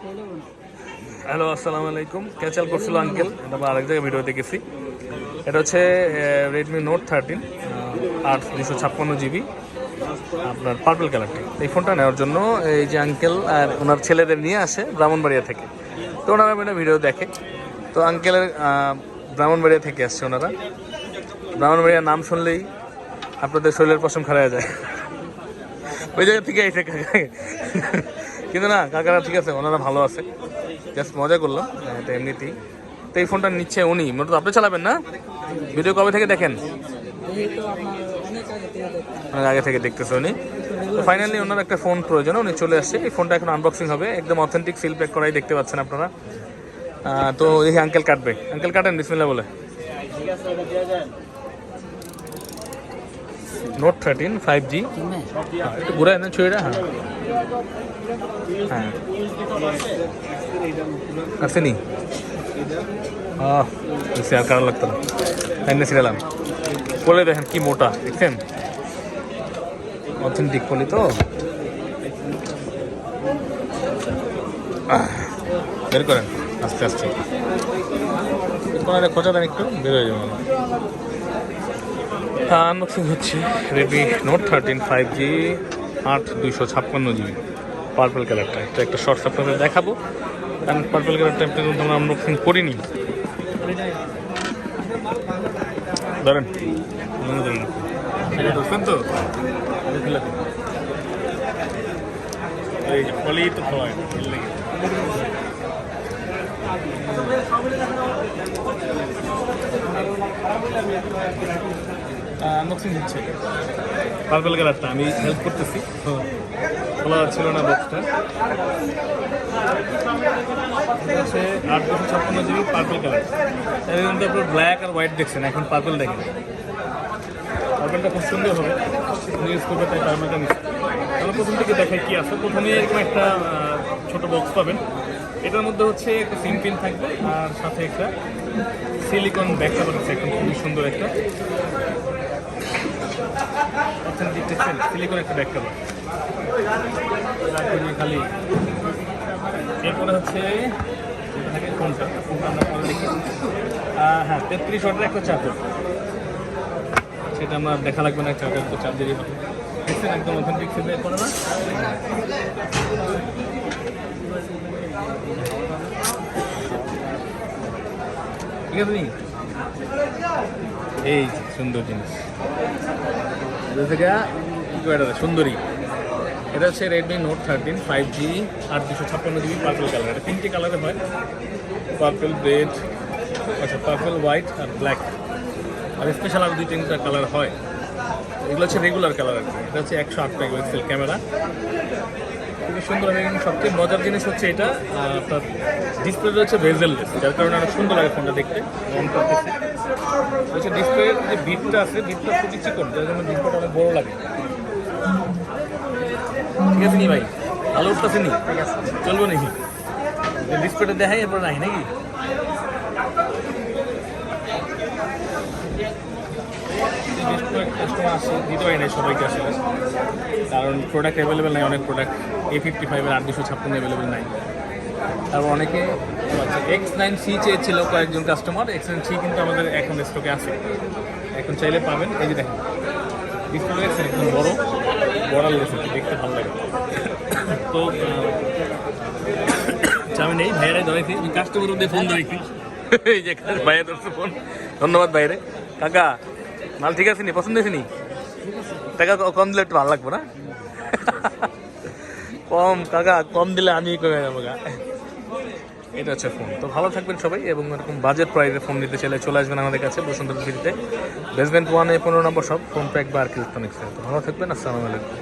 Hello, আসসালামু আলাইকুম। ক্যাচাল করছিল আঙ্কেল, এটা আমরা আরেক জায়গায় ভিডিও দেখেছি। এটা হচ্ছে রেডমি নোট 13 8 256 GB, আপনার পার্পল কালারটি। এই ফোনটা নেওয়ার জন্য এই যে আঙ্কেল আর ওনার ছেলেদের নিয়ে আসে ব্রাহ্মণবাড়িয়া থেকে। তো ওনারা ভিডিও দেখে। তো আঙ্কেলের ব্রাহ্মণবাড়িয়া থেকে আসছে ওনারা। ব্রাহ্মণবাড়িয়ার নাম শুনলেই আপনাদের শরীরের পশম খারাপ যায়। ওই জায়গা থেকে এসে কিন্তু না, কাকারা ঠিক আছে, ওনারা ভালো আছে। জাস্ট মজা করলাম, এটা এমনিতেই। তো এই ফোনটা নিচ্ছে উনি, মূলত আপনি চালাবেন না? ভিডিও কবে থেকে দেখেন? আগে থেকে দেখতেছে উনি। তো ফাইনালি ওনার একটা ফোন প্রয়োজন, উনি চলে আসছে। এই ফোনটা এখন আনবক্সিং হবে, একদম অথেন্টিক সিল প্যাক করাই দেখতে পাচ্ছেন আপনারা। তো দেখি আঙ্কেল কাটবে। আঙ্কেল কাটেন, বিসমিল্লাহ বলে। নোট 13 5G, একটু ঘুরায় না ছুঁড়ে। হ্যাঁ হ্যাঁ, আছে নি আর কারণ লাগতো না, এনে ছিলাম। বলে দেখেন কি মোটা, দেখছেন? অথেন্টিক পলি তো। বের করেন আস্তে আস্তে, খোঁচা দেন একটু, বের হয়ে যাবে। আনবক্সিং হচ্ছে Redmi note 13 5G 8 256 GB, purple কালারটা। এটা একটা শর্টস আপনাদের দেখাবো, কারণ পার্পল কালারটা আমরা আনবক্সিং করিনি। ধরেন বুঝছেন তো, এই যে পলি তো খাওয়ায় আনবক্সিং হচ্ছে পার্পল কালারটা। আমি হেল্প করতেছি, খোলা ছিল না বক্সটা। হচ্ছে 8 256 GB পার্পল কালার। এর কিন্তু আপনার ব্ল্যাক আর হোয়াইট দেখছেন, এখন পার্পল দেখেন। পার্পলটা খুব সুন্দর হবে, ইউজ করবে, তাই পার্পলটা নিচ্ছে। তাহলে প্রথম থেকে দেখায় কি আছে। প্রথমে এরকম একটা ছোট বক্স পাবেন। এটার মধ্যে হচ্ছে একটা সিম পিন থাকবে, আর সাথে একটা সিলিকন ব্যাক কভার আছে, এখন খুবই সুন্দর একটা সিলিকন একটা ব্যাক কভার খালি। এরপরে হচ্ছে ফোনটা আমরা পরে দেখি। হ্যাঁ, 33 ওয়াটের একটা চার্জার, সেটা আমরা দেখা লাগবে না, চার্জার তো চার্জারই হবে। দেখছেন একদম অথেন্টিক সিল প্যাক করে না। ঠিক আছে, এই সুন্দর জিনিস থেকে সুন্দরী। এটা হচ্ছে Redmi note 13 5G 8 256 GB purple colour. এটা 3টে কালারে হয়, পার্পল রেড, আচ্ছা পার্পল হোয়াইট আর ব্ল্যাক, আর স্পেশাল আর 2-3টা কালার হয়। এগুলো হচ্ছে রেগুলার কালার আর কি। এটা হচ্ছে 108 মেগাপিক্সেল ক্যামেরা, খুবই সুন্দর। এবং সবচেয়ে মজার জিনিস হচ্ছে এটা আপনার ডিসপ্লেটা হচ্ছে বেজেললেস, যার কারণে অনেক সুন্দর লাগে ফোনটা দেখতে। অন করতেছে হচ্ছে ডিসপ্লের যে বিটটা আছে, বিটটা খুবই চিকন, যার জন্য ডিসপ্লেটা অনেক বড় লাগে। ঠিক আছে নি ভাই, ভালো উঠতেছে নি? ঠিক আছে, চলবো নাকি? ডিসপ্লেটা দেখাই এরপর নাই নাকি? কাস্টমার আসে, দিতে পারি না সবাইকে আসলে, কারণ প্রোডাক্ট অ্যাভেলেবেল নাই। অনেক প্রোডাক্ট A55 8 256 অ্যাভেলেবেল নাই। তারপর অনেকে X9C চেয়েছিল কয়েকজন কাস্টমার। X9C কিন্তু আমাদের এখন স্টকে আছে, এখন চাইলে পাবেন। এই যে দেখেন ডিসপ্লে দেখছেন, একদম বড় বর্ডারলেস, দেখতে ভালো লাগে। তো আমি নেই, ভাইয়ারাই ধরেছি, আমি কাস্টমার দিয়ে ফোন ধরেছি। এই যে ভাইয়া ধরছে ফোন, ধন্যবাদ ভাইরে। কাকা মাল ঠিক আছে নি? পছন্দ হয়েছে নি? টাকা কম দিলে একটু ভালো লাগবো না? কম কাকা, কম দিলে আমি কমে যাবো গা। এটা হচ্ছে ফোন। তো ভালো থাকবেন সবাই, এবং এরকম বাজেট প্রাইসে ফোন নিতে চাইলে চলে আসবেন আমাদের কাছে বসুন্ধরা সিটিতে, বেসমেন্ট 1-এ 15 নম্বর সব, ফোন প্যাক বা আর্কি ইলেকট্রনিক্সে। তো ভালো থাকবেন, আসসালামু আলাইকুম।